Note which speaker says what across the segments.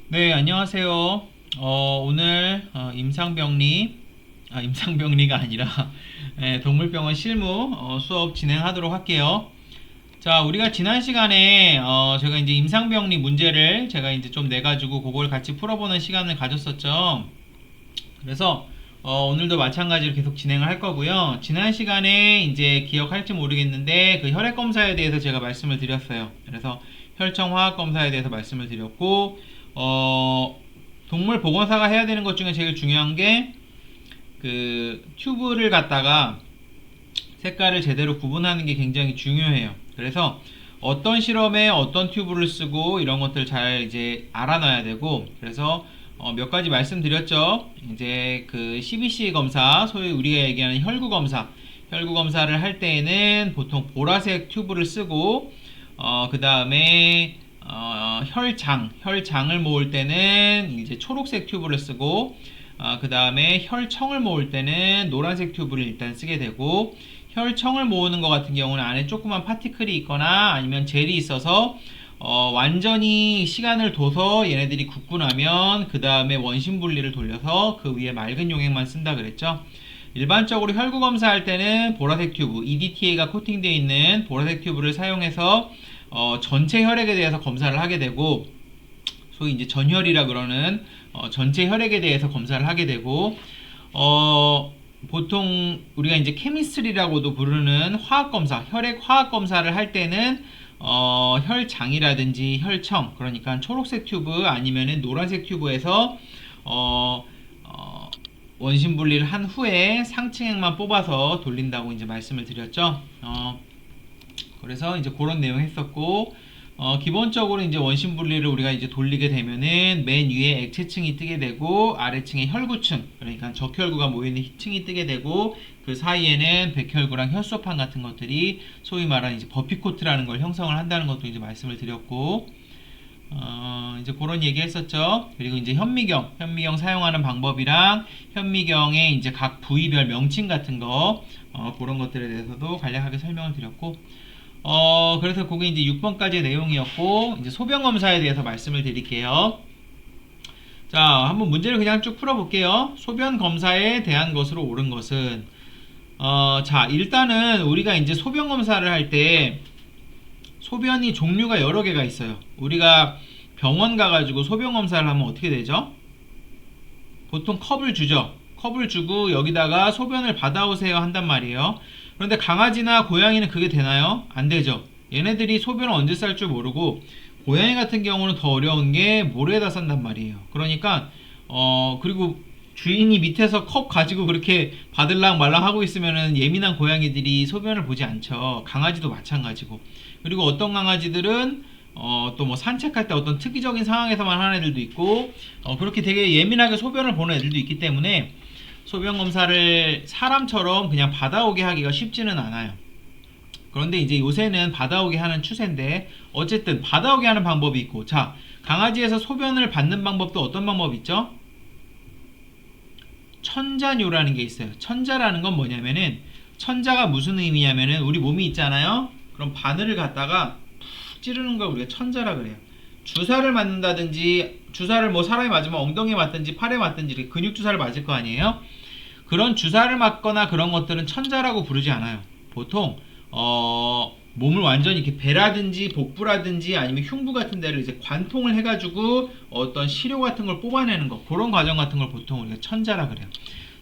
Speaker 1: 네, 안녕하세요. 오늘 임상병리가 아니라 동물병원 실무 수업 진행하도록 할게요. 자, 우리가 지난 시간에 제가 이제 임상병리 문제를 제가 이제 좀 내가지고 그걸 같이 풀어보는 시간을 가졌었죠. 그래서 오늘도 마찬가지로 계속 진행을 할 거고요. 지난 시간에 이제 기억할지 모르겠는데 그 혈액 검사에 대해서 제가 말씀을 드렸어요. 그래서 혈청 화학 검사에 대해서 말씀을 드렸고 동물 보건사가 해야 되는 것 중에 제일 중요한 게 그 튜브를 갖다가 색깔을 제대로 구분하는 게 굉장히 중요해요. 그래서 어떤 실험에 어떤 튜브를 쓰고 이런 것들 잘 이제 알아놔야 되고, 그래서 몇 가지 말씀드렸죠. 이제 그 CBC 검사, 소위 우리가 얘기하는 혈구 검사를 할 때에는 보통 보라색 튜브를 쓰고, 그 다음에 혈장을 모을 때는 이제 초록색 튜브를 쓰고, 그 다음에 혈청을 모을 때는 노란색 튜브를 일단 쓰게 되고, 혈청을 모으는 것 같은 경우는 안에 조그만 파티클이 있거나 아니면 젤이 있어서 완전히 시간을 둬서 얘네들이 굳고 나면 그 다음에 원심 분리를 돌려서 그 위에 맑은 용액만 쓴다 그랬죠. 일반적으로 혈구 검사할 때는 보라색 튜브, EDTA가 코팅되어 있는 보라색 튜브를 사용해서 전체 혈액에 대해서 검사를 하게 되고, 소위 이제 전혈이라 그러는 전체 혈액에 대해서 검사를 하게 되고, 보통 우리가 이제 케미스트리라고도 부르는 화학 검사, 혈액 화학 검사를 할 때는 혈장이라든지 혈청, 그러니까 초록색 튜브 아니면은 노란색 튜브에서 원심 분리를 한 후에 상층액만 뽑아서 돌린다고 이제 말씀을 드렸죠. 그래서 이제 그런 내용 했었고, 기본적으로 이제 원심 분리를 우리가 이제 돌리게 되면은 맨 위에 액체층이 뜨게 되고 아래층에 혈구층, 그러니까 적혈구가 모이는 층이 뜨게 되고, 그 사이에는 백혈구랑 혈소판 같은 것들이 소위 말하는 이제 버피코트라는 걸 형성을 한다는 것도 이제 말씀을 드렸고, 이제 그런 얘기 했었죠. 그리고 이제 현미경 사용하는 방법이랑 현미경의 이제 각 부위별 명칭 같은 거, 그런 것들에 대해서도 간략하게 설명을 드렸고, 그래서 그게 이제 6번까지의 내용이었고, 이제 소변 검사에 대해서 말씀을 드릴게요. 자, 한번 문제를 그냥 쭉 풀어볼게요. 소변 검사에 대한 것으로 옳은 것은, 자, 일단은 우리가 이제 소변 검사를 할 때, 소변이 종류가 여러 개가 있어요. 우리가 병원 가가지고 소변 검사를 하면 어떻게 되죠? 보통 컵을 주죠. 컵을 주고 여기다가 소변을 받아오세요 한단 말이에요. 그런데 강아지나 고양이는 그게 되나요? 안 되죠. 얘네들이 소변을 언제 쌀 줄 모르고, 고양이 같은 경우는 더 어려운 게 모래에다 싼단 말이에요. 그러니까 그리고 주인이 밑에서 컵 가지고 그렇게 받을랑 말랑 하고 있으면은 예민한 고양이들이 소변을 보지 않죠. 강아지도 마찬가지고. 그리고 어떤 강아지들은 또 뭐 산책할 때 어떤 특이적인 상황에서만 하는 애들도 있고, 그렇게 되게 예민하게 소변을 보는 애들도 있기 때문에 소변 검사를 사람처럼 그냥 받아오게 하기가 쉽지는 않아요. 그런데 이제 요새는 받아오게 하는 추세인데, 어쨌든 받아오게 하는 방법이 있고, 자, 강아지에서 소변을 받는 방법도 어떤 방법이 있죠? 천자뇨라는 게 있어요. 천자라는 건 뭐냐면은, 천자가 무슨 의미냐면은 우리 몸이 있잖아요. 그럼 바늘을 갖다가 푹 찌르는 걸 우리가 천자라 그래요. 주사를 맞는다든지, 주사를 뭐 사람이 맞으면 엉덩이에 맞든지 팔에 맞든지 이렇게 근육 주사를 맞을 거 아니에요. 그런 주사를 맞거나 그런 것들은 천자라고 부르지 않아요. 보통 몸을 완전히 이렇게 배라든지 복부라든지 아니면 흉부 같은 데를 이제 관통을 해가지고 어떤 시료 같은 걸 뽑아내는 거, 그런 과정 같은 걸 보통 우리가 천자라 그래요.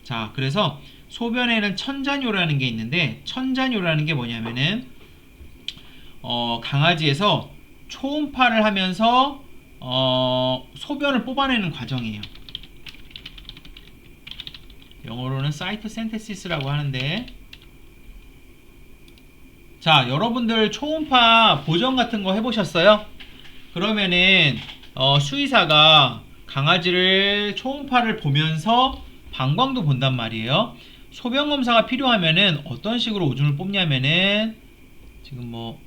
Speaker 1: 자, 그래서 소변에는 천자뇨라는 게 있는데, 천자뇨라는 게 뭐냐면은 강아지에서 초음파를 하면서 소변을 뽑아내는 과정이에요. 영어로는 사이토 센테시스라고 하는데, 자, 여러분들 초음파 보정 같은 거 해보셨어요? 그러면은 수의사가 강아지를 초음파를 보면서 방광도 본단 말이에요. 소변 검사가 필요하면은 어떤 식으로 오줌을 뽑냐면은, 지금 뭐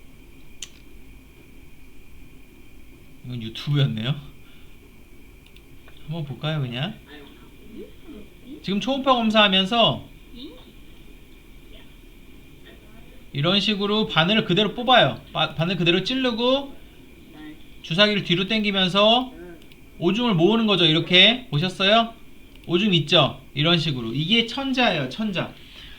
Speaker 1: 이건 유튜브였네요. 한번 볼까요, 그냥? 지금 초음파 검사하면서 이런 식으로 바늘을 그대로 뽑아요. 바늘 그대로 찌르고 주사기를 뒤로 당기면서 오줌을 모으는 거죠. 이렇게 보셨어요? 오줌 있죠? 이런 식으로. 이게 천자예요. 천자.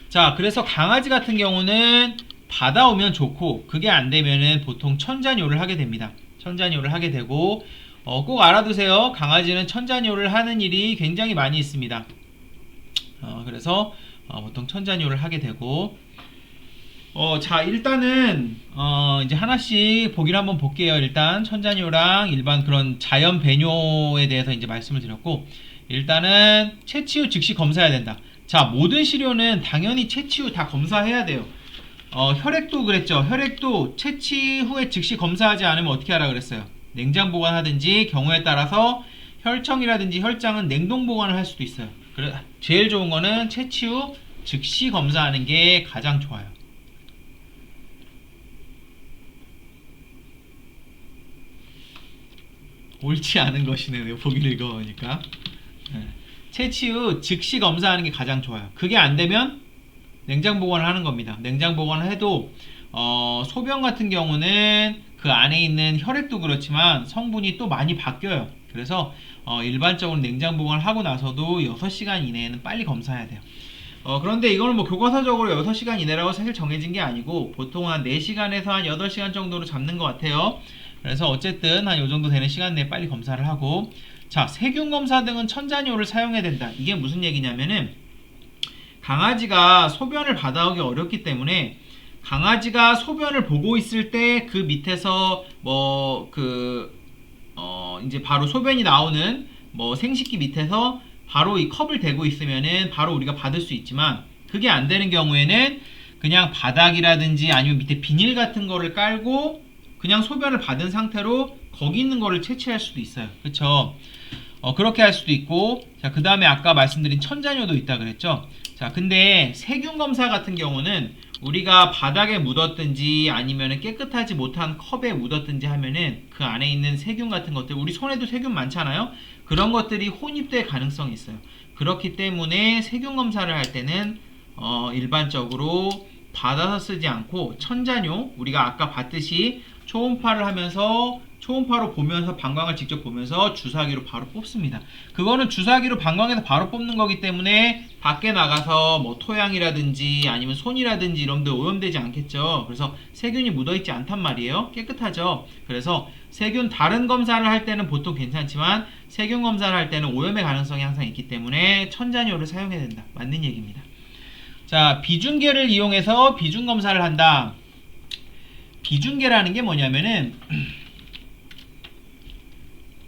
Speaker 1: 자, 그래서 강아지 같은 경우는 받아오면 좋고 그게 안 되면은 보통 천자뇨를 하게 됩니다. 천자뇨를 하게 되고 꼭 알아두세요. 강아지는 천자뇨를 하는 일이 굉장히 많이 있습니다. 그래서 보통 천자뇨를 하게 되고 자, 일단은 이제 하나씩 보기를 한번 볼게요. 일단 천자뇨랑 일반 그런 자연 배뇨에 대해서 이제 말씀을 드렸고, 일단은 채취 후 즉시 검사해야 된다. 자, 모든 시료는 당연히 채취 후 다 검사해야 돼요. 혈액도 그랬죠. 혈액도 채취 후에 즉시 검사하지 않으면 어떻게 하라 그랬어요? 냉장 보관하든지, 경우에 따라서 혈청이라든지 혈장은 냉동 보관을 할 수도 있어요. 그래, 제일 좋은 거는 채취 후 즉시 검사하는 게 가장 좋아요. 옳지 않은 것이네요. 보기를 읽어보니까. 채취 후 즉시 검사하는 게 가장 좋아요. 그게 안 되면 냉장 보관을 하는 겁니다. 냉장 보관을 해도 소변 같은 경우는 그 안에 있는 혈액도 그렇지만 성분이 또 많이 바뀌어요. 그래서 일반적으로 냉장 보관을 하고 나서도 6시간 이내에는 빨리 검사해야 돼요. 그런데 이거는 뭐 교과서적으로 6시간 이내라고 사실 정해진 게 아니고 보통 한 4시간에서 한 8시간 정도로 잡는 것 같아요. 그래서 어쨌든 한 요 정도 되는 시간 내에 빨리 검사를 하고, 자, 세균 검사 등은 천자뇨를 사용해야 된다. 이게 무슨 얘기냐면은 강아지가 소변을 받아오기 어렵기 때문에 강아지가 소변을 보고 있을 때 그 밑에서 이제 바로 소변이 나오는 생식기 밑에서 바로 이 컵을 대고 있으면은 바로 우리가 받을 수 있지만, 그게 안 되는 경우에는 그냥 바닥이라든지 아니면 밑에 비닐 같은 거를 깔고 그냥 소변을 받은 상태로 거기 있는 거를 채취할 수도 있어요. 그쵸? 그렇게 할 수도 있고, 자, 그 다음에 아까 말씀드린 천자뇨도 있다 그랬죠? 자, 근데 세균 검사 같은 경우는 우리가 바닥에 묻었든지 아니면 깨끗하지 못한 컵에 묻었든지 하면은 그 안에 있는 세균 같은 것들, 우리 손에도 세균 많잖아요? 그런 것들이 혼입될 가능성이 있어요. 그렇기 때문에 세균 검사를 할 때는 일반적으로 받아서 쓰지 않고 천자뇨, 우리가 아까 봤듯이 초음파를 하면서 초음파로 보면서 방광을 직접 보면서 주사기로 바로 뽑습니다. 그거는 주사기로 방광에서 바로 뽑는 거기 때문에 밖에 나가서 토양이라든지 아니면 손이라든지 이런 데 오염되지 않겠죠. 그래서 세균이 묻어있지 않단 말이에요. 깨끗하죠. 그래서 세균 다른 검사를 할 때는 보통 괜찮지만 세균 검사를 할 때는 오염의 가능성이 항상 있기 때문에 천자뇨를 사용해야 된다. 맞는 얘기입니다. 자, 비중계를 이용해서 비중 검사를 한다. 비중계라는 게 뭐냐면은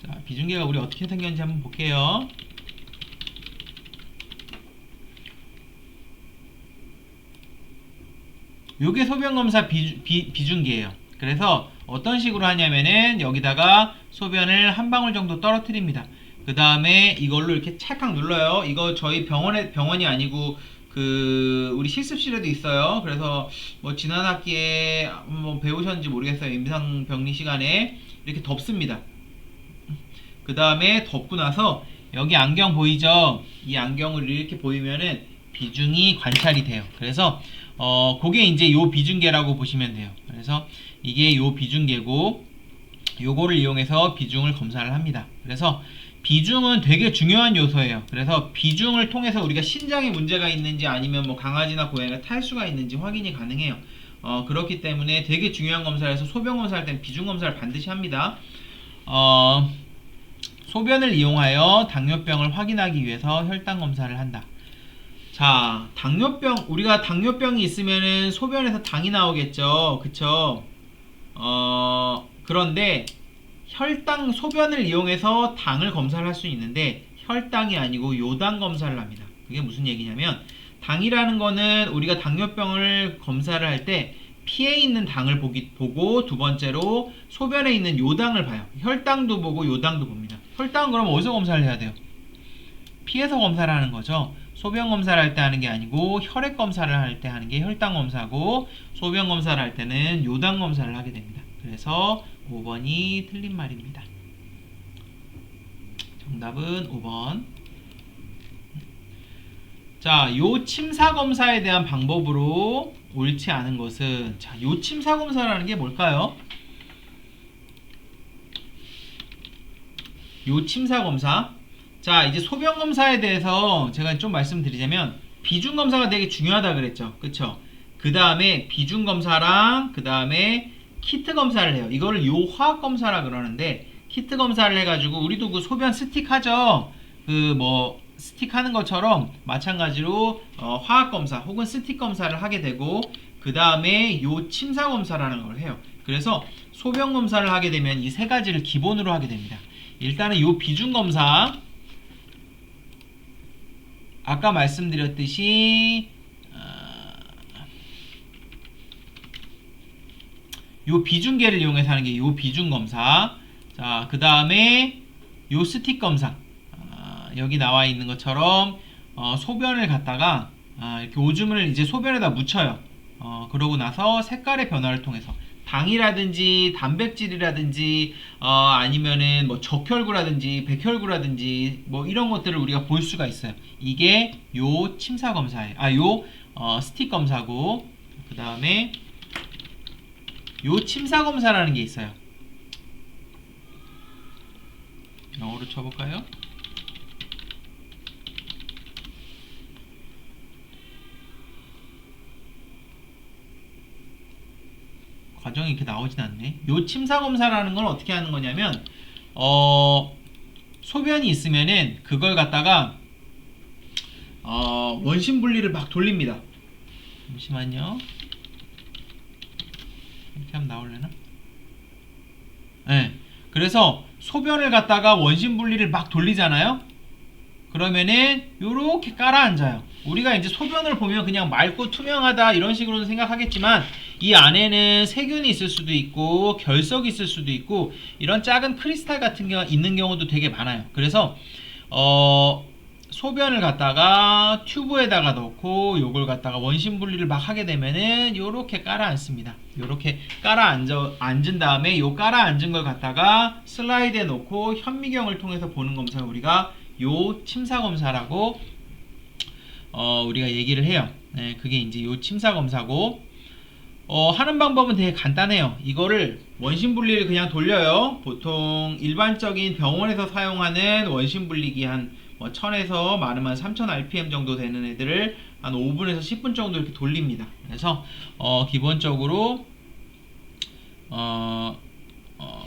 Speaker 1: 자, 비중계가 우리 어떻게 생겼는지 한번 볼게요. 요게 소변검사 비중계예요. 그래서 어떤 식으로 하냐면은 여기다가 소변을 한 방울 정도 떨어뜨립니다. 그 다음에 이걸로 이렇게 찰칵 눌러요. 이거 저희 병원이 아니고 우리 실습실에도 있어요. 그래서 지난 학기에 배우셨는지 모르겠어요. 임상병리 시간에 이렇게 덮습니다. 그 다음에 덮고 나서 여기 안경 보이죠? 이 안경을 이렇게 보이면은 비중이 관찰이 돼요. 그래서 그게 이제 요 비중계라고 보시면 돼요. 그래서 이게 요 비중계고 요거를 이용해서 비중을 검사를 합니다. 그래서 비중은 되게 중요한 요소예요. 그래서 비중을 통해서 우리가 신장에 문제가 있는지 아니면 강아지나 고양이가 탈수가 있는지 확인이 가능해요. 그렇기 때문에 되게 중요한 검사에서 소변 검사할 때는 비중 검사를 반드시 합니다. 소변을 이용하여 당뇨병을 확인하기 위해서 혈당 검사를 한다. 자, 우리가 당뇨병이 있으면은 소변에서 당이 나오겠죠. 그쵸? 그런데 소변을 이용해서 당을 검사를 할 수 있는데 혈당이 아니고 요당 검사를 합니다. 그게 무슨 얘기냐면 당이라는 거는 우리가 당뇨병을 검사를 할 때 피에 있는 당을 보고 두 번째로 소변에 있는 요당을 봐요. 혈당도 보고 요당도 봅니다. 혈당은 그럼 어디서 검사를 해야 돼요? 피에서 검사를 하는 거죠. 소변 검사를 할 때 하는 게 아니고 혈액 검사를 할 때 하는 게 혈당 검사고, 소변 검사를 할 때는 요당 검사를 하게 됩니다. 그래서 5번이 틀린 말입니다. 정답은 5번. 자, 요 침사 검사에 대한 방법으로 옳지 않은 것은, 자, 요 침사 검사라는 게 뭘까요? 요 침사 검사. 자, 이제 소변 검사에 대해서 제가 좀 말씀드리자면 비중 검사가 되게 중요하다 그랬죠. 그쵸? 그 다음에 비중 검사랑 그 다음에 키트 검사를 해요. 이거를 요 화학 검사라 그러는데 키트 검사를 해가지고 우리도 그 소변 스틱 하죠. 그 뭐 스틱 하는 것처럼 마찬가지로 화학 검사 혹은 스틱 검사를 하게 되고 그 다음에 요 침사 검사라는 걸 해요. 그래서 소변 검사를 하게 되면 이 세 가지를 기본으로 하게 됩니다. 일단은 요 비중 검사, 아까 말씀드렸듯이 요 비중계를 이용해서 하는 게 요 비중 검사. 자, 그 다음에 요 스틱 검사. 여기 나와 있는 것처럼 소변을 갖다가 이렇게 오줌을 이제 소변에다 묻혀요. 그러고 나서 색깔의 변화를 통해서 당이라든지 단백질이라든지 아니면은 뭐 적혈구라든지 백혈구라든지 뭐 이런 것들을 우리가 볼 수가 있어요. 이게 요 침사 검사예요. 요 스틱 검사고, 그 다음에 요 침사 검사라는 게 있어요. 영어로 쳐볼까요? 과정이 이렇게 나오진 않네. 요 침사 검사라는 건 어떻게 하는 거냐면 소변이 있으면은 그걸 갖다가 원심 분리를 막 돌립니다. 잠시만요. 이렇게 하면 나올려나? 네. 그래서 소변을 갖다가 원심 분리를 막 돌리잖아요. 그러면은 요렇게 깔아앉아요. 우리가 이제 소변을 보면 그냥 맑고 투명하다 이런 식으로는 생각하겠지만 이 안에는 세균이 있을 수도 있고 결석이 있을 수도 있고 이런 작은 크리스탈 같은 게 있는 경우도 되게 많아요. 그래서 소변을 갖다가 튜브에다가 넣고 요걸 갖다가 원심 분리를 막 하게 되면은 요렇게 깔아앉습니다. 요렇게 깔아앉은 다음에 요 깔아앉은 걸 갖다가 슬라이드에 놓고 현미경을 통해서 보는 검사를 우리가 요 침사 검사라고 우리가 얘기를 해요. 네, 그게 이제 요 침사 검사고, 하는 방법은 되게 간단해요. 이거를 원심 분리를 그냥 돌려요. 보통 일반적인 병원에서 사용하는 원심 분리기 한 1000에서 많으면 3000 rpm 정도 되는 애들을 한 5분에서 10분 정도 이렇게 돌립니다. 그래서 기본적으로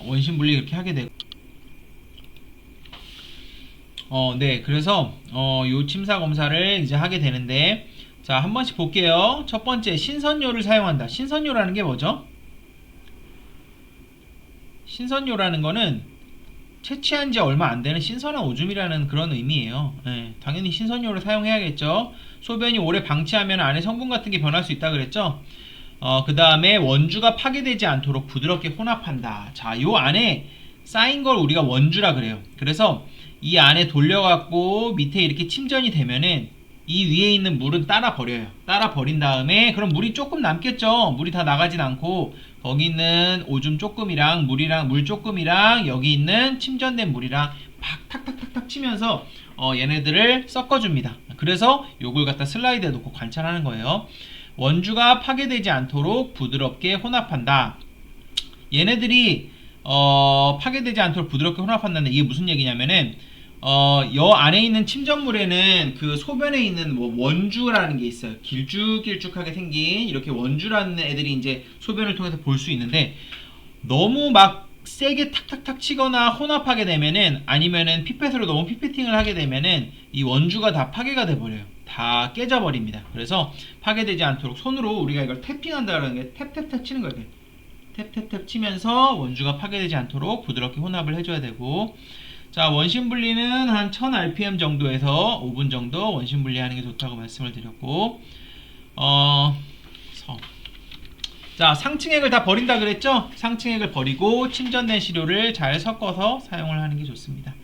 Speaker 1: 원심 분리 이렇게 하게 되고, 네, 그래서 요 침사 검사를 이제 하게 되는데, 자, 한 번씩 볼게요. 첫 번째, 신선료를 사용한다. 신선료라는 게 뭐죠? 신선료라는 거는 채취한 지 얼마 안 되는 신선한 오줌이라는 그런 의미예요. 네, 당연히 신선료를 사용해야겠죠. 소변이 오래 방치하면 안에 성분 같은 게 변할 수 있다 그랬죠. 그 다음에 원주가 파괴되지 않도록 부드럽게 혼합한다. 자, 요 안에 쌓인 걸 우리가 원주라 그래요. 그래서 이 안에 돌려갖고 밑에 이렇게 침전이 되면은 이 위에 있는 물은 따라 버려요. 따라 버린 다음에 그럼 물이 조금 남겠죠. 물이 다 나가진 않고 거기 있는 오줌 조금이랑 물 조금이랑 여기 있는 침전된 물이랑 막 탁탁탁탁 치면서 얘네들을 섞어줍니다. 그래서 요걸 갖다 슬라이드에 놓고 관찰하는 거예요. 원주가 파괴되지 않도록 부드럽게 혼합한다. 얘네들이 파괴되지 않도록 부드럽게 혼합한다는 이게 무슨 얘기냐면은 여 안에 있는 침전물에는 그 소변에 있는 뭐 원주라는 게 있어요. 길쭉길쭉하게 생긴 이렇게 원주라는 애들이 이제 소변을 통해서 볼 수 있는데, 너무 막 세게 탁탁탁 치거나 혼합하게 되면은, 아니면은 피펫으로 너무 피peting을 하게 되면은 이 원주가 다 파괴가 돼 버려요. 다 깨져 버립니다. 그래서 파괴되지 않도록 손으로 우리가 이걸 탭핑한다라는 게 탭탭탭 치는 거예요. 탭탭탭 치면서 원주가 파괴되지 않도록 부드럽게 혼합을 해줘야 되고, 자, 원심 분리는 한 1000 rpm 정도에서 5분 정도 원심 분리하는 게 좋다고 말씀을 드렸고, 자, 상층액을 다 버린다 그랬죠? 상층액을 버리고 침전된 시료를 잘 섞어서 사용을 하는 게 좋습니다.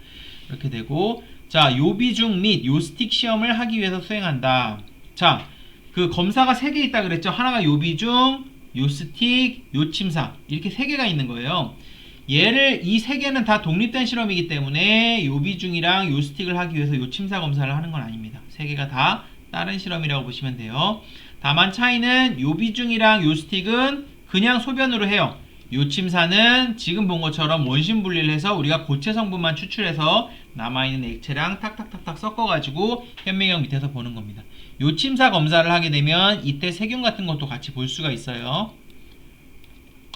Speaker 1: 이렇게 되고, 자, 요 비중 및 요 스틱 시험을 하기 위해서 수행한다. 자, 그 검사가 3개 있다 그랬죠? 하나가 요 비중, 요 스틱, 요 침사, 이렇게 3개가 있는 거예요. 얘를 이 3개는 다 독립된 실험이기 때문에 요 비중이랑 요 스틱을 하기 위해서 요 침사 검사를 하는 건 아닙니다. 3개가 다 다른 실험이라고 보시면 돼요. 다만 차이는 요 비중이랑 요 스틱은 그냥 소변으로 해요. 요침사는 지금 본 것처럼 원심 분리를 해서 우리가 고체 성분만 추출해서 남아있는 액체랑 탁탁탁탁 섞어가지고 현미경 밑에서 보는 겁니다. 요침사 검사를 하게 되면 이때 세균 같은 것도 같이 볼 수가 있어요.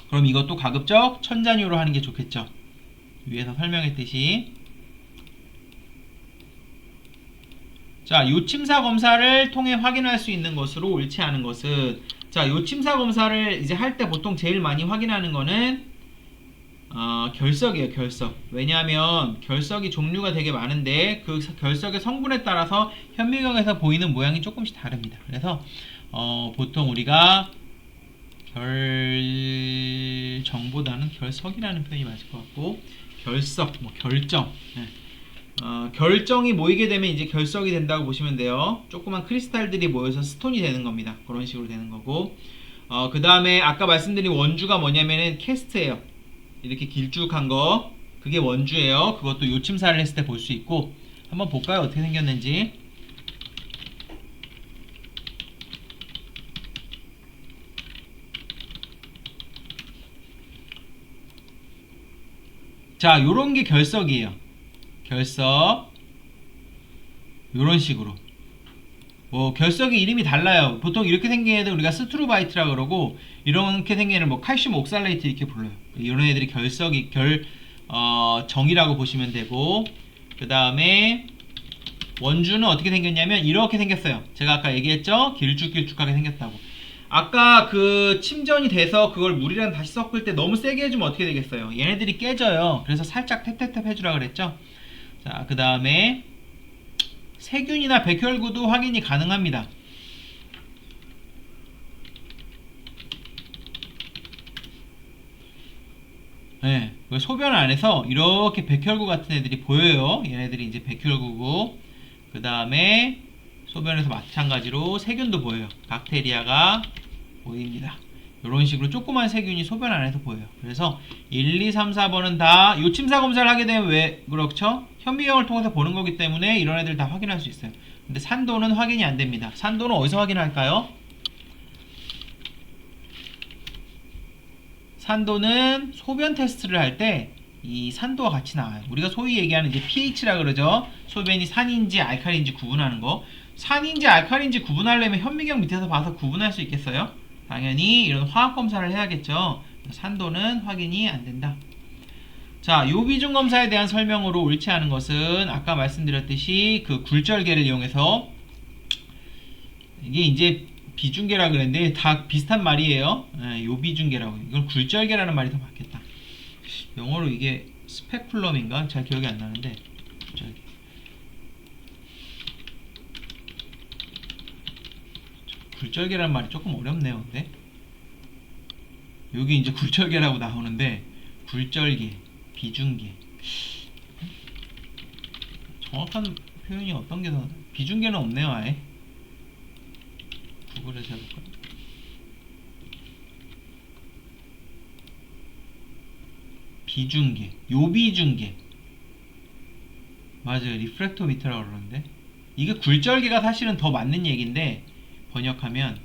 Speaker 1: 그럼 이것도 가급적 천잔유로 하는 게 좋겠죠. 위에서 설명했듯이. 자, 요침사 검사를 통해 확인할 수 있는 것으로 옳지 않은 것은, 자, 요침사 검사를 이제 할 때 보통 제일 많이 확인하는 거는 결석이에요. 결석. 왜냐하면 결석이 종류가 되게 많은데 그 결석의 성분에 따라서 현미경에서 보이는 모양이 조금씩 다릅니다. 그래서 보통 우리가 결정보다는 결석이라는 표현이 맞을 것 같고, 결석, 뭐 결정. 네. 결정이 모이게 되면 이제 결석이 된다고 보시면 돼요. 조그만 크리스탈들이 모여서 스톤이 되는 겁니다. 그런 식으로 되는 거고, 그 다음에 아까 말씀드린 원주가 뭐냐면은 캐스트예요. 이렇게 길쭉한 거, 그게 원주예요. 그것도 요침사를 했을 때 볼 수 있고, 한번 볼까요? 어떻게 생겼는지. 자, 요런 게 결석이에요. 결석. 요런 식으로. 뭐 결석의 이름이 달라요. 보통 이렇게 생긴 애들 우리가 스트루바이트라 그러고, 이렇게 생긴 애를 뭐 칼슘 옥살레이트 이렇게 불러요. 이런 애들이 결석이 정이라고 보시면 되고, 그 다음에 원주는 어떻게 생겼냐면 이렇게 생겼어요. 제가 아까 얘기했죠? 길쭉길쭉하게 생겼다고. 아까 그 침전이 돼서 그걸 물이랑 다시 섞을 때 너무 세게 해주면 어떻게 되겠어요? 얘네들이 깨져요. 그래서 살짝 탭탭탭 해주라 그랬죠? 자, 그 다음에 세균이나 백혈구도 확인이 가능합니다. 네, 소변 안에서 이렇게 백혈구 같은 애들이 보여요. 얘네들이 이제 백혈구고, 그 다음에 소변에서 마찬가지로 세균도 보여요. 박테리아가 보입니다. 이런 식으로 조그만 세균이 소변 안에서 보여요. 그래서 1, 2, 3, 4번은 다 요침사 검사를 하게 되면 왜 그렇죠? 현미경을 통해서 보는 거기 때문에 이런 애들 다 확인할 수 있어요. 근데 산도는 확인이 안 됩니다. 산도는 어디서 확인할까요? 산도는 소변 테스트를 할 때 이 산도와 같이 나와요. 우리가 소위 얘기하는 이제 pH라 그러죠. 소변이 산인지 알칼리인지 구분하는 거. 산인지 알칼리인지 구분하려면 현미경 밑에서 봐서 구분할 수 있겠어요? 당연히 이런 화학 검사를 해야겠죠. 산도는 확인이 안 된다. 자, 요비중 검사에 대한 설명으로 옳지 않은 것은 아까 말씀드렸듯이 그 굴절계를 이용해서, 이게 이제 비중계라 그랬는데 다 비슷한 말이에요. 요비중계라고. 이건 굴절계라는 말이 더 맞겠다. 영어로 이게 스페쿨럼인가? 잘 기억이 안 나는데. 굴절계. 굴절계라는 말이 조금 어렵네요. 근데 여기 이제 굴절계라고 나오는데, 굴절계, 비중계. 정확한 표현이 어떤 게 더, 비중계는 없네요. 아예 구글에서 해볼까요? 비중계, 요비중계. 맞아요. 리프렉토미터라고 그러는데, 이게 굴절계가 사실은 더 맞는 얘기인데, 번역하면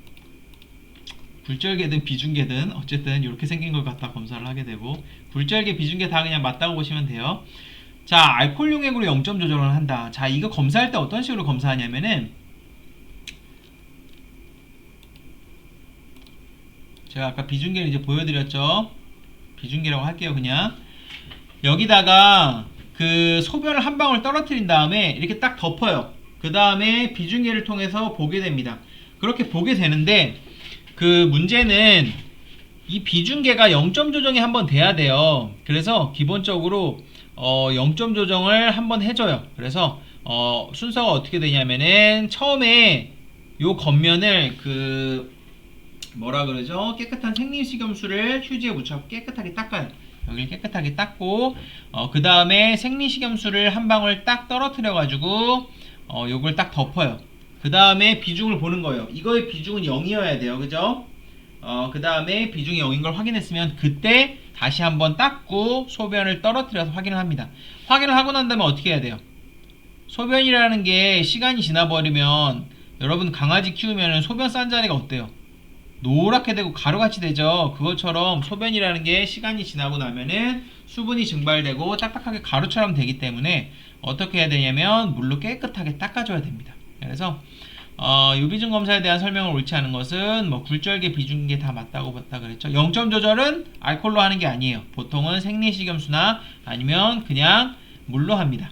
Speaker 1: 굴절계든 비중계든 어쨌든 이렇게 생긴 걸 갖다 검사를 하게 되고, 굴절계, 비중계 다 그냥 맞다고 보시면 돼요. 자, 알코올 용액으로 0점 조절을 한다. 자, 이거 검사할 때 어떤 식으로 검사하냐면은, 제가 아까 비중계를 이제 보여드렸죠. 비중계라고 할게요. 그냥 여기다가 그 소변을 한 방울 떨어뜨린 다음에 이렇게 딱 덮어요. 그 다음에 비중계를 통해서 보게 됩니다. 그렇게 보게 되는데, 그 문제는 이 비중계가 0점 조정이 한번 돼야 돼요. 그래서 기본적으로 0점 조정을 한번 해줘요. 그래서 순서가 어떻게 되냐면은, 처음에 요 겉면을 그 뭐라 그러죠? 깨끗한 생리식염수를 휴지에 묻혀서 깨끗하게 닦아요. 여기를 깨끗하게 닦고, 그 다음에 생리식염수를 한 방울 딱 떨어뜨려 가지고 요걸 딱 덮어요. 그 다음에 비중을 보는 거예요. 이거의 비중은 0이어야 돼요. 그죠? 그 다음에 비중이 0인 걸 확인했으면 그때 다시 한번 닦고 소변을 떨어뜨려서 확인을 합니다. 확인을 하고 난 다음에 어떻게 해야 돼요? 소변이라는 게 시간이 지나버리면, 여러분 강아지 키우면 소변 싼 자리가 어때요? 노랗게 되고 가루같이 되죠. 그것처럼 소변이라는 게 시간이 지나고 나면은 수분이 증발되고 딱딱하게 가루처럼 되기 때문에 어떻게 해야 되냐면 물로 깨끗하게 닦아줘야 됩니다. 그래서 요비중 검사에 대한 설명을 옳지 않은 것은 뭐 굴절계 비중계 다 맞다고 봤다 그랬죠. 0점 조절은 알코올로 하는 게 아니에요. 보통은 생리식염수나 아니면 그냥 물로 합니다.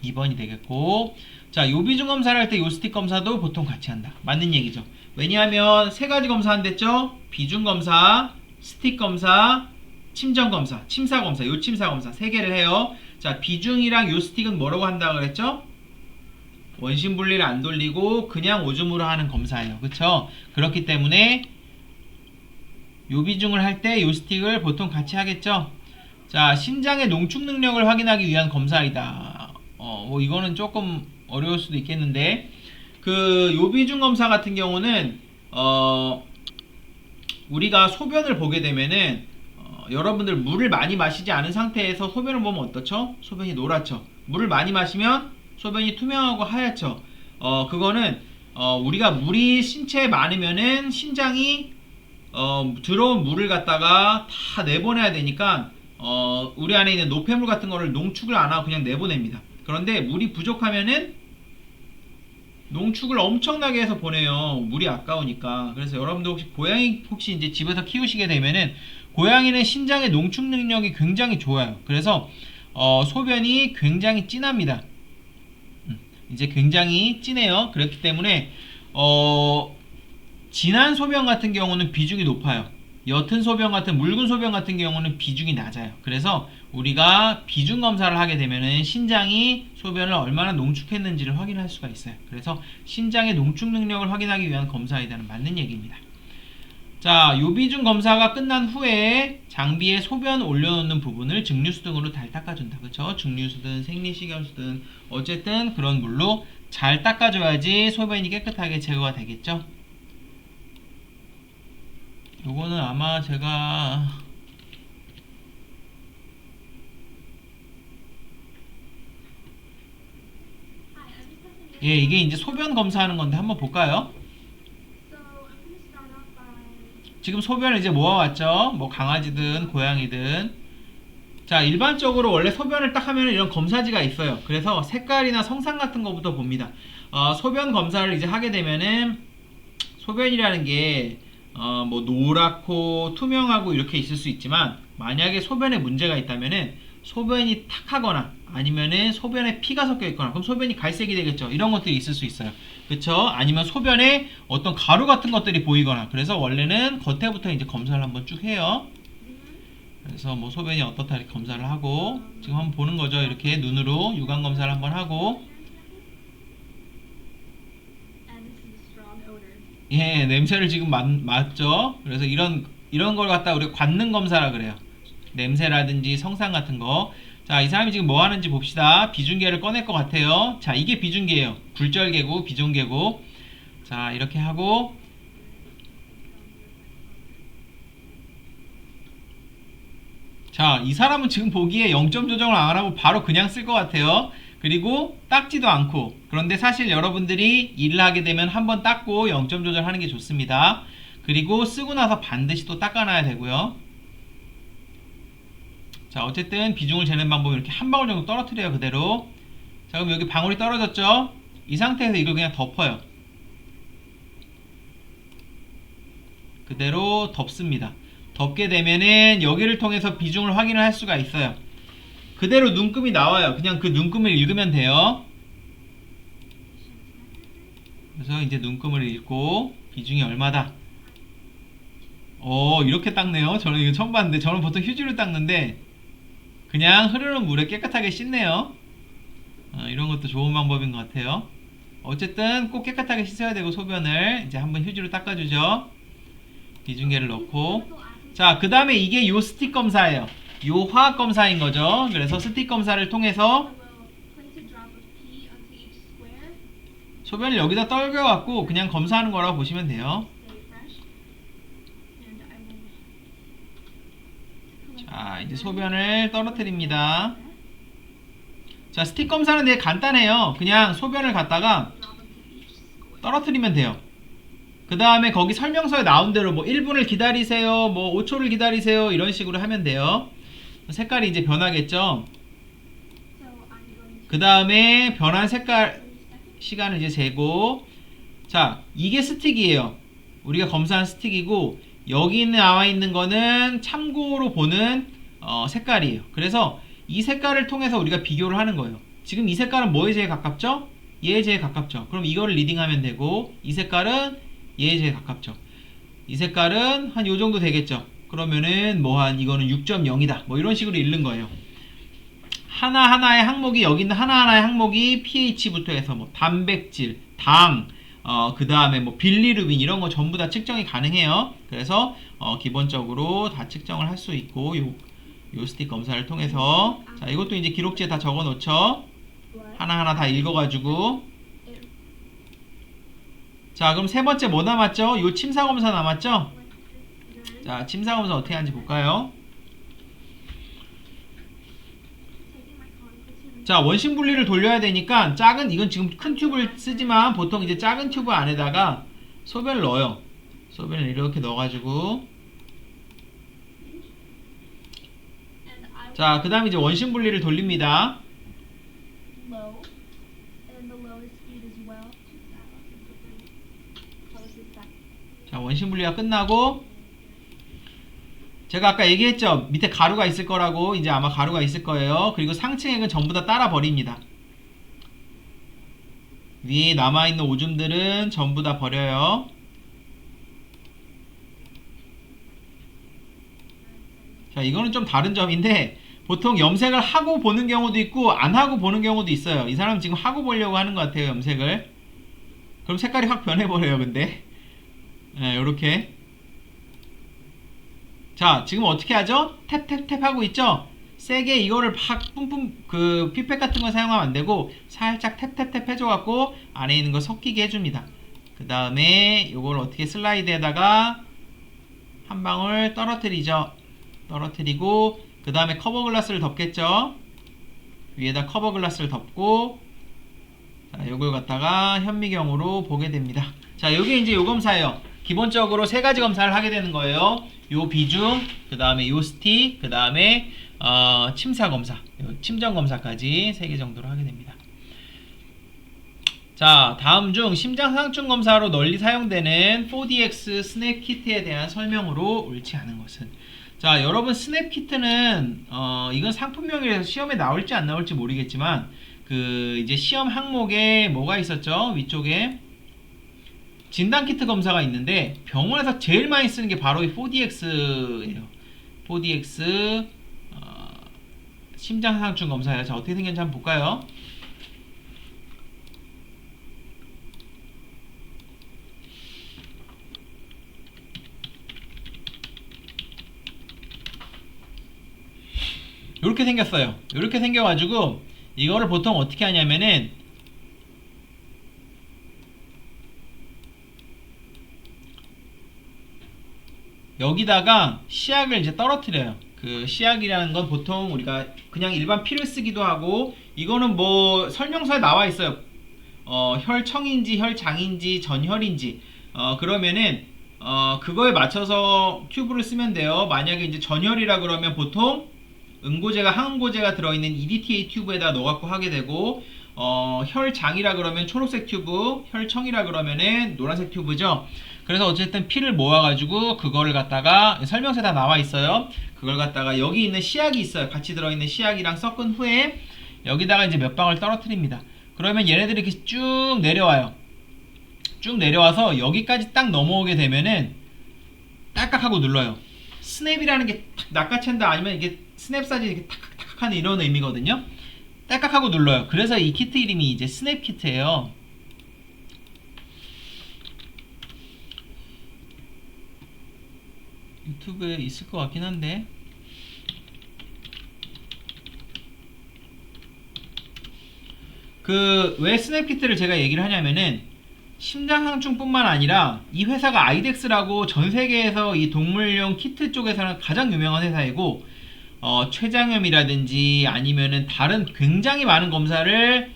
Speaker 1: 2번이 되겠고, 자, 요비중 검사를 할 때 요스틱 검사도 보통 같이 한다. 맞는 얘기죠. 왜냐하면 세 가지 검사 한댔죠. 비중 검사, 스틱 검사, 침전 검사, 침사 검사, 요침사 검사 세 개를 해요. 자, 비중이랑 요스틱은 뭐라고 한다 그랬죠? 원심 분리를 안 돌리고 그냥 오줌으로 하는 검사예요. 그쵸? 그렇기 때문에 요비중을 할 때 요스틱을 보통 같이 하겠죠. 자, 신장의 농축 능력을 확인하기 위한 검사이다. 뭐 이거는 조금 어려울 수도 있겠는데, 그 요비중 검사 같은 경우는 우리가 소변을 보게 되면은 여러분들 물을 많이 마시지 않은 상태에서 소변을 보면 어떻죠? 소변이 노랗죠. 물을 많이 마시면 소변이 투명하고 하얗죠. 그거는 우리가 물이 신체에 많으면은 신장이 들어온 물을 갖다가 다 내보내야 되니까 우리 안에 있는 노폐물 같은 거를 농축을 안 하고 그냥 내보냅니다. 그런데 물이 부족하면은 농축을 엄청나게 해서 보내요. 물이 아까우니까. 그래서 여러분들 혹시 고양이 혹시 이제 집에서 키우시게 되면은 고양이는 신장의 농축 능력이 굉장히 좋아요. 그래서 소변이 굉장히 진합니다. 이제 굉장히 진해요. 그렇기 때문에 진한 소변 같은 경우는 비중이 높아요. 옅은 소변 같은 묽은 소변 같은 경우는 비중이 낮아요. 그래서 우리가 비중 검사를 하게 되면은 신장이 소변을 얼마나 농축했는지를 확인할 수가 있어요. 그래서 신장의 농축 능력을 확인하기 위한 검사이다는 맞는 얘기입니다. 자, 요비중 검사가 끝난 후에 장비에 소변 올려놓는 부분을 증류수 등으로 잘 닦아준다. 그쵸? 증류수든 생리식염수든 어쨌든 그런 물로 잘 닦아줘야지 소변이 깨끗하게 제거가 되겠죠? 요거는 아마 제가 이게 이제 소변 검사하는 건데 한번 볼까요? 지금 소변을 이제 모아왔죠? 뭐 강아지든 고양이든. 자, 일반적으로 원래 소변을 딱 하면 이런 검사지가 있어요. 그래서 색깔이나 성상 같은 거부터 봅니다. 소변 검사를 이제 하게 되면은 소변이라는 게 뭐 노랗고 투명하고 이렇게 있을 수 있지만, 만약에 소변에 문제가 있다면은 소변이 탁하거나 아니면은 소변에 피가 섞여 있거나, 그럼 소변이 갈색이 되겠죠. 이런 것들이 있을 수 있어요. 그쵸? 아니면 소변에 어떤 가루 같은 것들이 보이거나. 그래서 원래는 겉에부터 이제 검사를 한번 쭉 해요. 그래서 뭐 소변이 어떻다 이렇게 검사를 하고, 지금 한번 보는 거죠. 이렇게 눈으로 유관 검사를 한번 하고. 예, 냄새를 지금 맡죠. 그래서 이런 걸 갖다 우리가 관능 검사라 그래요. 냄새라든지 성상 같은 거. 자, 이 사람이 지금 뭐 하는지 봅시다. 비중계를 꺼낼 것 같아요. 자, 이게 비중계예요. 굴절계고 비중계고. 자, 이렇게 하고. 자, 이 사람은 지금 보기에 0점 조정을 안 하고 바로 그냥 쓸 것 같아요. 그리고 닦지도 않고. 그런데 사실 여러분들이 일을 하게 되면 한번 닦고 0점 조절하는 게 좋습니다. 그리고 쓰고 나서 반드시 또 닦아놔야 되고요. 자, 어쨌든 비중을 재는 방법은 이렇게 한 방울 정도 떨어뜨려요. 그대로. 자, 그럼 여기 방울이 떨어졌죠? 이 상태에서 이걸 그냥 덮어요. 그대로 덮습니다. 덮게 되면은 여기를 통해서 비중을 확인을 할 수가 있어요. 그대로 눈금이 나와요. 그냥 그 눈금을 읽으면 돼요. 그래서 이제 눈금을 읽고 비중이 얼마다. 이렇게 닦네요. 저는 이거 처음 봤는데, 저는 보통 휴지로 닦는데 그냥 흐르는 물에 깨끗하게 씻네요. 이런 것도 좋은 방법인 것 같아요. 어쨌든 꼭 깨끗하게 씻어야 되고, 소변을 이제 한번 휴지로 닦아주죠. 비중계를 넣고. 자, 그 다음에 이게 요 스틱 검사예요. 요 화학 검사인 거죠. 그래서 스틱 검사를 통해서 소변을 여기다 떨겨갖고 그냥 검사하는 거라고 보시면 돼요. 자, 이제 소변을 떨어뜨립니다. 자, 스틱 검사는 되게 간단해요. 그냥 소변을 갖다가 떨어뜨리면 돼요. 그 다음에 거기 설명서에 나온 대로 뭐 1분을 기다리세요, 뭐 5초를 기다리세요, 이런 식으로 하면 돼요. 색깔이 이제 변하겠죠. 그 다음에 변한 색깔 시간을 이제 재고, 자, 이게 스틱이에요. 우리가 검사한 스틱이고, 여기 나와 있는 거는 참고로 보는 색깔이에요. 그래서 이 색깔을 통해서 우리가 비교를 하는 거예요. 지금 이 색깔은 뭐에 제일 가깝죠? 얘에 제일 가깝죠. 그럼 이거를 리딩하면 되고, 이 색깔은 얘에 제일 가깝죠. 이 색깔은 한 요 정도 되겠죠. 그러면은 뭐 한 이거는 6.0이다. 뭐 이런 식으로 읽는 거예요. 하나하나의 항목이, 여기 있는 하나하나의 항목이 pH부터 해서 뭐 단백질, 당, 그 다음에 뭐 빌리루빈 이런 거 전부 다 측정이 가능해요. 그래서 기본적으로 다 측정을 할 수 있고, 요 스틱 검사를 통해서. 자, 이것도 이제 기록지에 다 적어 놓죠. 하나하나 다 읽어가지고. 자, 그럼 세 번째 뭐 남았죠? 요 침사 검사 남았죠? 자, 침사 검사 어떻게 하는지 볼까요? 자, 원심 분리를 돌려야 되니까 작은, 이건 지금 큰 튜브를 쓰지만 보통 이제 작은 튜브 안에다가 소변을 넣어요. 소변을 이렇게 넣어가지고. 자, 그 다음에 이제 원심 분리를 돌립니다. 자, 원심 분리가 끝나고, 제가 아까 얘기했죠. 밑에 가루가 있을 거라고. 이제 아마 가루가 있을 거예요. 그리고 상층액은 전부 다 따라 버립니다. 위에 남아있는 오줌들은 전부 다 버려요. 자, 이거는 좀 다른 점인데, 보통 염색을 하고 보는 경우도 있고 안 하고 보는 경우도 있어요. 이 사람은 지금 하고 보려고 하는 것 같아요, 염색을. 그럼 색깔이 확 변해버려요. 근데 네, 요렇게. 자, 지금 어떻게 하죠? 탭탭탭 하고 있죠? 세게 이거를 팍 뿜뿜, 그 피펫 같은 거 사용하면 안 되고 살짝 탭탭탭 해줘갖고 안에 있는 거 섞이게 해줍니다. 그 다음에 이걸 어떻게 슬라이드에다가 한 방울 떨어뜨리죠. 떨어뜨리고, 그 다음에 커버 글라스를 덮겠죠. 위에다 커버 글라스를 덮고, 자, 요걸 갖다가 현미경으로 보게 됩니다. 자, 요게 이제 요 검사예요. 기본적으로 세 가지 검사를 하게 되는 거예요. 요 비중, 그 다음에 요 스틱, 그 다음에 침사 검사, 침전 검사까지 3개 정도로 하게 됩니다. 자, 다음 중 심장상충 검사로 널리 사용되는 4DX 스냅 키트에 대한 설명으로 옳지 않은 것은. 자, 여러분, 스냅 키트는 이건 상품명이라서 시험에 나올지 안 나올지 모르겠지만, 그 이제 시험 항목에 뭐가 있었죠? 위쪽에 진단키트 검사가 있는데 병원에서 제일 많이 쓰는 게 바로 이 4DX예요. 4DX 심장상충 검사예요. 자, 어떻게 생겼는지 한번 볼까요? 이렇게 생겼어요. 이렇게 생겨가지고 이거를 보통 어떻게 하냐면은 여기다가 시약을 이제 떨어뜨려요. 그 시약이라는 건 보통 우리가 그냥 일반 피를 쓰기도 하고, 이거는 뭐 설명서에 나와 있어요. 혈청인지 혈장인지 전혈인지. 그러면은 그거에 맞춰서 튜브를 쓰면 돼요. 만약에 이제 전혈이라 그러면 보통 응고제가 항응고제가 들어있는 EDTA 튜브에다 넣어갖고 하게 되고, 혈장이라 그러면 초록색 튜브, 혈청이라 그러면은 노란색 튜브죠. 그래서 어쨌든 피를 모아가지고 그거를 갖다가 설명서에 다 나와 있어요. 그걸 갖다가 여기 있는 시약이 있어요. 같이 들어있는 시약이랑 섞은 후에 여기다가 이제 몇 방울 떨어뜨립니다. 그러면 얘네들이 이렇게 쭉 내려와요. 쭉 내려와서 여기까지 딱 넘어오게 되면은 딸깍 하고 눌러요. 스냅이라는 게 탁 낚아챈다, 아니면 이게 스냅 사진 이렇게 탁탁탁 하는 이런 의미거든요. 딸깍 하고 눌러요. 그래서 이 키트 이름이 이제 스냅 키트예요. 유튜브에 있을 것 같긴 한데, 그 왜 스냅 키트를 제가 얘기를 하냐면은 심장상충뿐만 아니라 이 회사가 아이덱스라고 전 세계에서 이 동물용 키트 쪽에서는 가장 유명한 회사이고, 췌장염이라든지 아니면은 다른 굉장히 많은 검사를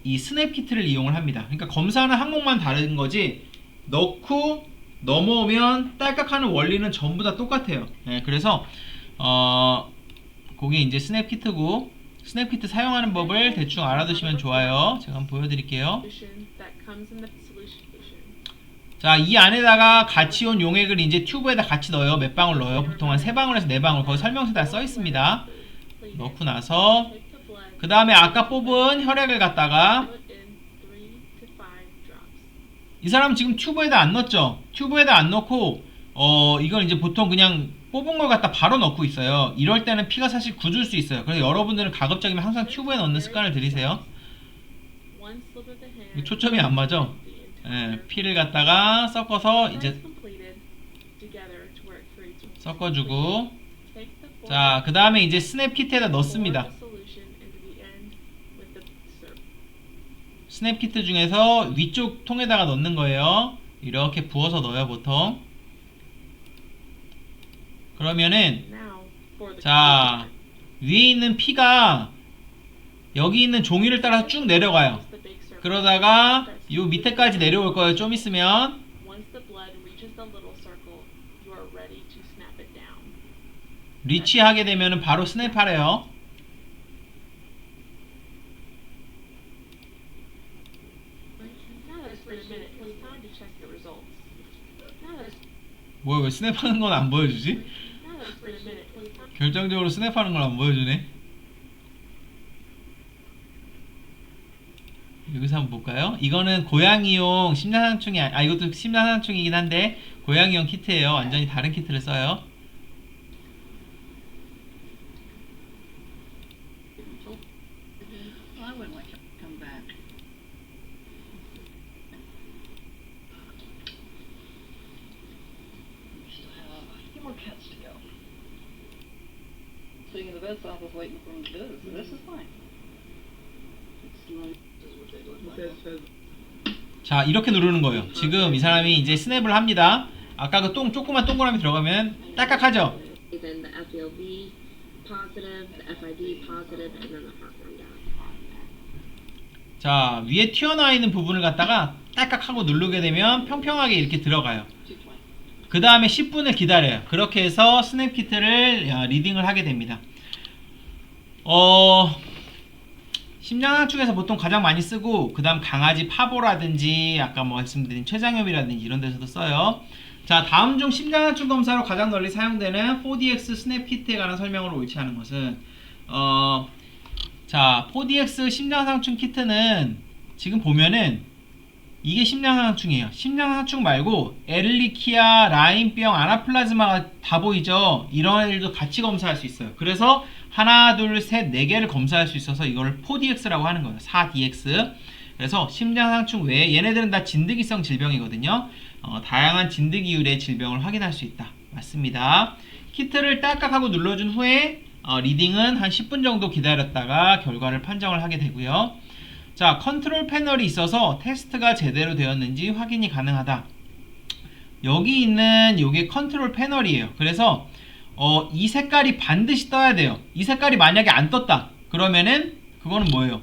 Speaker 1: 이 스냅 키트를 이용을 합니다. 그러니까 검사는 항목만 다른 거지 넣고 넘어오면 딸깍하는 원리는 전부 다 똑같아요. 네, 그래서 그게 이제 스냅키트고, 스냅키트 사용하는 법을 대충 알아두시면 좋아요. 제가 한번 보여드릴게요. 자, 이 안에다가 같이 온 용액을 이제 튜브에다 같이 넣어요. 몇 방울 넣어요? 보통 한 3방울에서 4방울. 거기 설명서에 다 써 있습니다. 넣고 나서 그 다음에 아까 뽑은 혈액을 갖다가, 이 사람은 지금 튜브에다 안 넣었죠? 튜브에다 안 넣고 이걸 이제 보통 그냥 뽑은 걸 갖다 바로 넣고 있어요. 이럴 때는 피가 사실 굳을 수 있어요. 그래서 여러분들은 가급적이면 항상 튜브에 넣는 습관을 들이세요. 초점이 안 맞아. 예, 피를 갖다가 섞어서 이제 섞어주고, 자, 그 다음에 이제 스냅키트에다 넣습니다. 스냅키트 중에서 위쪽 통에다가 넣는 거예요. 이렇게 부어서 넣어요, 보통. 그러면은, 자, 위에 있는 피가 여기 있는 종이를 따라서 쭉 내려가요. 그러다가 요 밑에까지 내려올 거예요, 좀 있으면. 리치하게 되면은 바로 스냅하래요. 뭐야, 왜 스냅하는 건 안 보여주지? 결정적으로 스냅하는 걸 안 보여주네. 여기서 한번 볼까요? 이거는 고양이용 심장상충이 이것도 심장상충이긴 한데 고양이용 키트예요. 완전히 다른 키트를 써요.
Speaker 2: I wouldn't like to come back. We still have a few more cats to go. Sitting in the bed's office waiting for them to do this. This is fine. It's like
Speaker 1: 자, 이렇게 누르는 거예요. 지금 이 사람이 이제 스냅을 합니다. 아까 그 조그만 동그라미 들어가면 딸깍하죠?
Speaker 3: Then the FELV positive, the FID positive, and then the heartworm down.
Speaker 1: 자, 위에 튀어나와 있는 부분을 갖다가 딸깍하고 누르게 되면 평평하게 이렇게 들어가요. 그 다음에 10분을 기다려요. 그렇게 해서 스냅키트를 리딩을 하게 됩니다. 심장상충에서 보통 가장 많이 쓰고, 그 다음 강아지 파보라든지 아까 말씀드린 췌장염이라든지 이런 데서도 써요. 자, 다음 중 심장상충 검사로 가장 널리 사용되는 4DX 스냅키트에 관한 설명으로 옳지 않은 것은, 자, 4DX 심장상충 키트는 지금 보면은 이게 심장상충이에요. 심장상충 말고 에를리키아, 라임병, 아나플라즈마가 다 보이죠? 이런 애들도 같이 검사할 수 있어요. 그래서 하나, 둘, 셋, 네 개를 검사할 수 있어서 이걸 4DX라고 하는 거예요. 4DX. 그래서 심장상충 외에 얘네들은 다 진드기성 질병이거든요. 다양한 진드기율의 질병을 확인할 수 있다. 맞습니다. 키트를 딸깍하고 눌러준 후에 리딩은 한 10분 정도 기다렸다가 결과를 판정을 하게 되고요. 자, 컨트롤 패널이 있어서 테스트가 제대로 되었는지 확인이 가능하다. 여기 있는 요게 컨트롤 패널이에요. 그래서 이 색깔이 반드시 떠야 돼요. 이 색깔이 만약에 안 떴다 그러면은 그거는 뭐예요?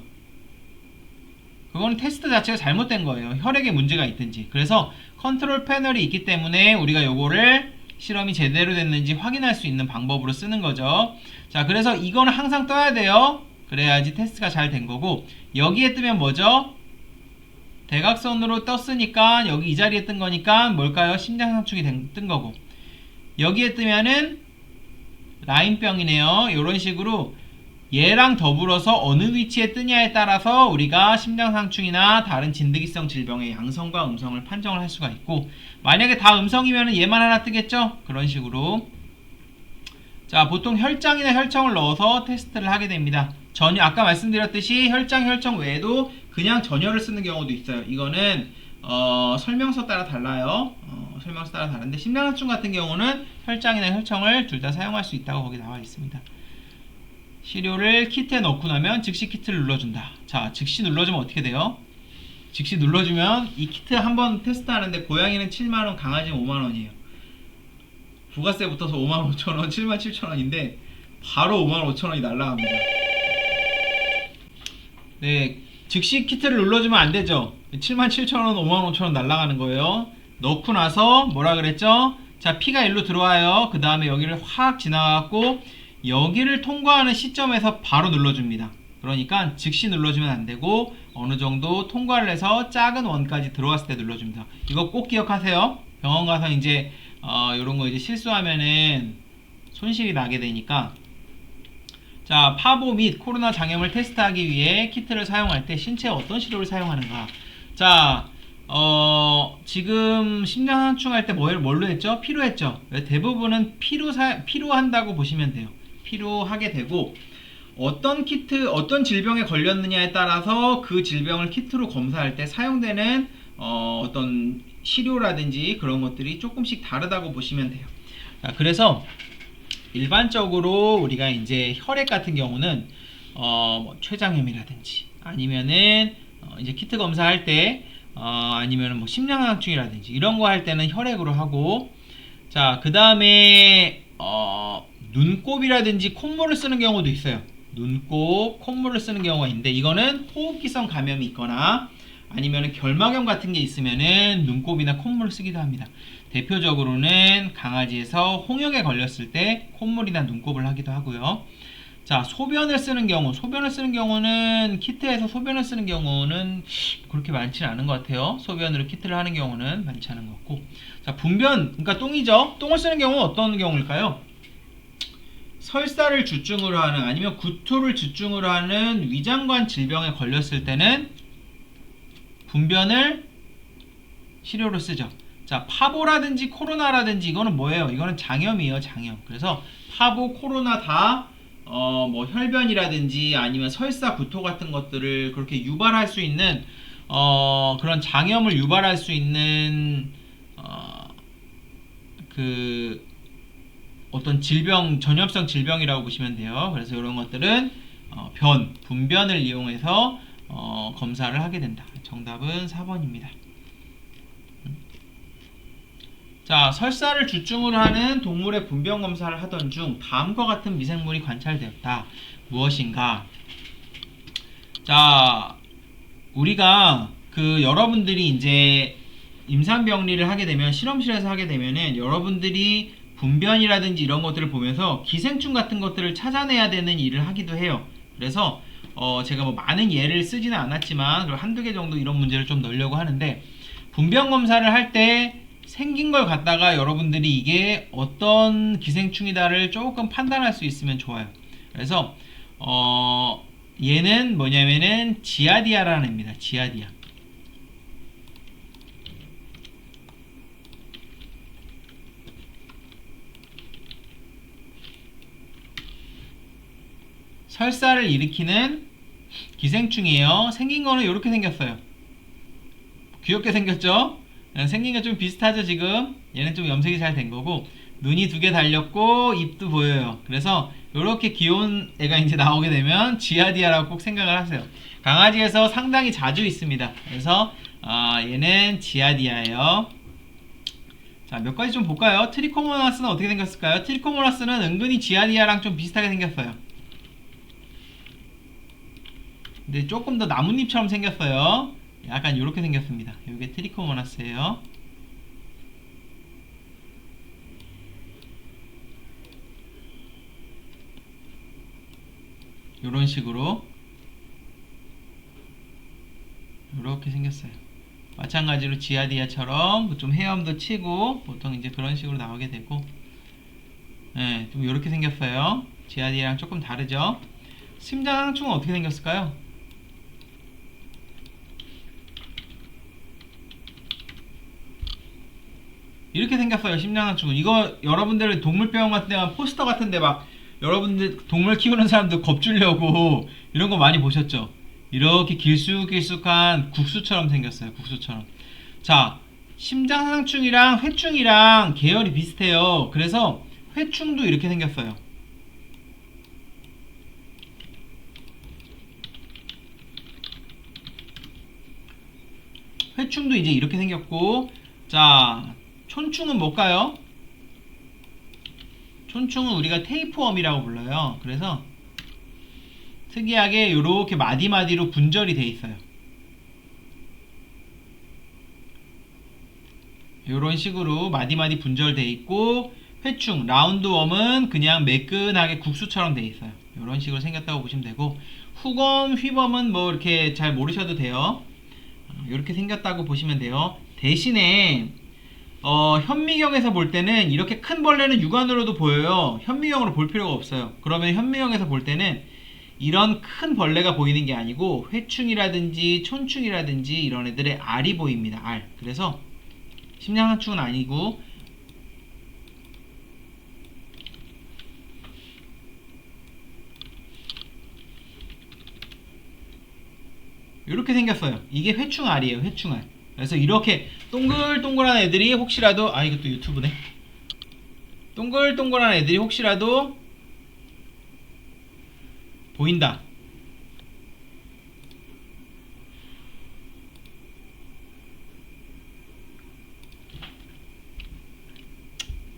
Speaker 1: 그거는 테스트 자체가 잘못된 거예요. 혈액에 문제가 있든지. 그래서 컨트롤 패널이 있기 때문에 우리가 요거를 실험이 제대로 됐는지 확인할 수 있는 방법으로 쓰는 거죠. 자, 그래서 이거는 항상 떠야 돼요. 그래야지 테스트가 잘 된 거고, 여기에 뜨면 뭐죠? 대각선으로 떴으니까 여기 이 자리에 뜬 거니까 뭘까요? 심장상충이 뜬 거고, 여기에 뜨면은 라임병이네요. 이런 식으로 얘랑 더불어서 어느 위치에 뜨냐에 따라서 우리가 심장상충이나 다른 진드기성 질병의 양성과 음성을 판정을 할 수가 있고, 만약에 다 음성이면 얘만 하나 뜨겠죠? 그런 식으로. 자, 보통 혈장이나 혈청을 넣어서 테스트를 하게 됩니다. 아까 말씀드렸듯이 혈장, 혈청 외에도 그냥 전혈을 쓰는 경우도 있어요. 이거는 설명서 따라 달라요. 설명서 따라 다른데, 심장상충 같은 경우는 혈장이나 혈청을 둘 다 사용할 수 있다고 거기 나와 있습니다. 시료를 키트에 넣고 나면 즉시 키트를 눌러준다. 자, 즉시 눌러주면 어떻게 돼요? 즉시 눌러주면 이 키트 한번 테스트하는데 고양이는 7만원, 강아지는 5만원이에요. 부가세 붙어서 55,000원, 77,000원인데 바로 55,000원이 날라갑니다. 네, 즉시 키트를 눌러주면 안 되죠. 77,000원, 55,000원 날라가는 거예요. 넣고 나서 뭐라 그랬죠? 자, P가 일로 들어와요. 그 다음에 여기를 확 지나가고 여기를 통과하는 시점에서 바로 눌러줍니다. 그러니까 즉시 눌러주면 안 되고 어느 정도 통과를 해서 작은 원까지 들어왔을 때 눌러줍니다. 이거 꼭 기억하세요. 병원 가서 이제 이런 거 이제 실수하면은 손실이 나게 되니까. 자, 파보 및 코로나 장염을 테스트하기 위해 키트를 사용할 때 신체에 어떤 시료를 사용하는가? 자, 지금 심장상충 할 때 뭘로 했죠? 피로 했죠? 대부분은 피로 한다고 보시면 돼요. 피로 하게 되고, 어떤 키트, 어떤 질병에 걸렸느냐에 따라서 그 질병을 키트로 검사할 때 사용되는 어떤 시료라든지 그런 것들이 조금씩 다르다고 보시면 돼요. 자, 그래서 일반적으로 우리가 이제 혈액 같은 경우는 뭐 췌장염이라든지 아니면은 이제 키트 검사할 때 아니면은 뭐 심장상충이라든지 이런 거 할 때는 혈액으로 하고, 자, 그 다음에 눈곱이라든지 콧물을 쓰는 경우도 있어요. 눈곱, 콧물을 쓰는 경우가 있는데 이거는 호흡기성 감염이 있거나 아니면은 결막염 같은 게 있으면은 눈곱이나 콧물을 쓰기도 합니다. 대표적으로는 강아지에서 홍역에 걸렸을 때 콧물이나 눈곱을 하기도 하고요. 자, 소변을 쓰는 경우는 키트에서 소변을 쓰는 경우는 그렇게 많지는 않은 것 같아요. 소변으로 키트를 하는 경우는 많지 않은 것 같고, 자, 분변, 그러니까 똥이죠. 똥을 쓰는 경우는 어떤 경우일까요? 설사를 주증으로 하는 아니면 구토를 주증으로 하는 위장관 질병에 걸렸을 때는 분변을 시료로 쓰죠. 자, 파보라든지 코로나라든지 이거는 뭐예요? 이거는 장염이에요, 장염. 그래서 파보, 코로나 다 뭐 혈변이라든지 아니면 설사, 구토 같은 것들을 그렇게 유발할 수 있는 그런 장염을 유발할 수 있는 그 어떤 질병, 전염성 질병이라고 보시면 돼요. 그래서 이런 것들은 분변을 이용해서 검사를 하게 된다. 정답은 4번입니다. 자, 설사를 주증으로 하는 동물의 분변 검사를 하던 중 다음과 같은 미생물이 관찰되었다. 무엇인가? 자, 우리가 여러분들이 이제 임상병리를 하게 되면, 실험실에서 하게 되면은 여러분들이 분변이라든지 이런 것들을 보면서 기생충 같은 것들을 찾아내야 되는 일을 하기도 해요. 그래서 제가 뭐 많은 예를 쓰지는 않았지만 한두 개 정도 이런 문제를 좀 넣으려고 하는데, 분변 검사를 할 때 생긴 걸 갖다가 여러분들이 이게 어떤 기생충이다를 조금 판단할 수 있으면 좋아요. 그래서 얘는 뭐냐면은 지아디아라는 애입니다. 지아디아. 설사를 일으키는 기생충이에요. 생긴 거는 이렇게 생겼어요. 귀엽게 생겼죠? 생긴 게 좀 비슷하죠, 지금? 얘는 좀 염색이 잘 된 거고, 눈이 2개 달렸고, 입도 보여요. 그래서 이렇게 귀여운 애가 이제 나오게 되면 지아디아라고 꼭 생각을 하세요. 강아지에서 상당히 자주 있습니다. 그래서 얘는 지아디아예요. 자, 몇 가지 좀 볼까요? 트리코모나스는 어떻게 생겼을까요? 트리코모나스는 은근히 지아디아랑 좀 비슷하게 생겼어요. 근데 조금 더 나뭇잎처럼 생겼어요. 약간 이렇게 생겼습니다. 이게 트리코모나스예요. 이런 식으로 이렇게 생겼어요. 마찬가지로 지아디아처럼 좀 헤엄도 치고 보통 이제 그런 식으로 나오게 되고, 네, 좀 이렇게 생겼어요. 지아디아랑 조금 다르죠. 심장상충은 어떻게 생겼을까요? 이렇게 생겼어요. 심장상충은. 이거 여러분들 동물병원 같은 데 가면 포스터 같은 데 막 여러분들 동물 키우는 사람들 겁주려고 이런 거 많이 보셨죠? 이렇게 길쭉길쭉한 국수처럼 생겼어요. 국수처럼. 자, 심장상충이랑 회충이랑 계열이 비슷해요. 그래서 회충도 이렇게 생겼어요. 회충도 이제 이렇게 생겼고, 자, 촌충은 뭘까요? 촌충은 우리가 테이프웜이라고 불러요. 그래서 특이하게 이렇게 마디마디로 분절이 돼 있어요. 이런 식으로 마디마디 분절돼 있고, 회충 라운드웜은 그냥 매끈하게 국수처럼 돼 있어요. 이런 식으로 생겼다고 보시면 되고, 후검, 휘범은 뭐 이렇게 잘 모르셔도 돼요. 이렇게 생겼다고 보시면 돼요. 대신에 현미경에서 볼 때는 이렇게 큰 벌레는 육안으로도 보여요. 현미경으로 볼 필요가 없어요. 그러면 현미경에서 볼 때는 이런 큰 벌레가 보이는 게 아니고 회충이라든지 촌충이라든지 이런 애들의 알이 보입니다. 알. 그래서 심양하충은 아니고, 이렇게 생겼어요. 이게 회충알이에요. 회충알. 그래서 이렇게 동글동글한 애들이 혹시라도, 이것도 유튜브네. 동글동글한 애들이 혹시라도 보인다.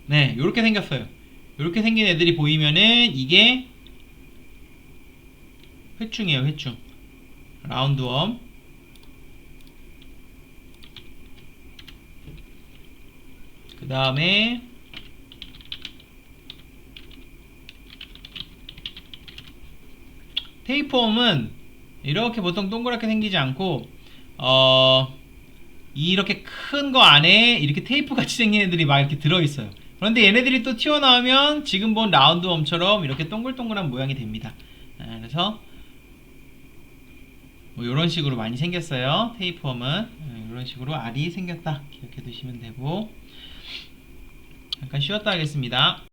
Speaker 1: 네, 이렇게 생겼어요. 이렇게 생긴 애들이 보이면은 이게 회충이에요. 회충. 라운드웜. 그 다음에 테이프웜은 이렇게 보통 동그랗게 생기지 않고 이렇게 큰 거 안에 이렇게 테이프 같이 생긴 애들이 막 이렇게 들어있어요. 그런데 얘네들이 또 튀어나오면 지금 본 라운드웜처럼 이렇게 동글동글한 모양이 됩니다. 그래서 뭐 이런 식으로 많이 생겼어요. 테이프웜은 이런 식으로 알이 생겼다 기억해 두시면 되고, 잠깐 쉬었다 하겠습니다.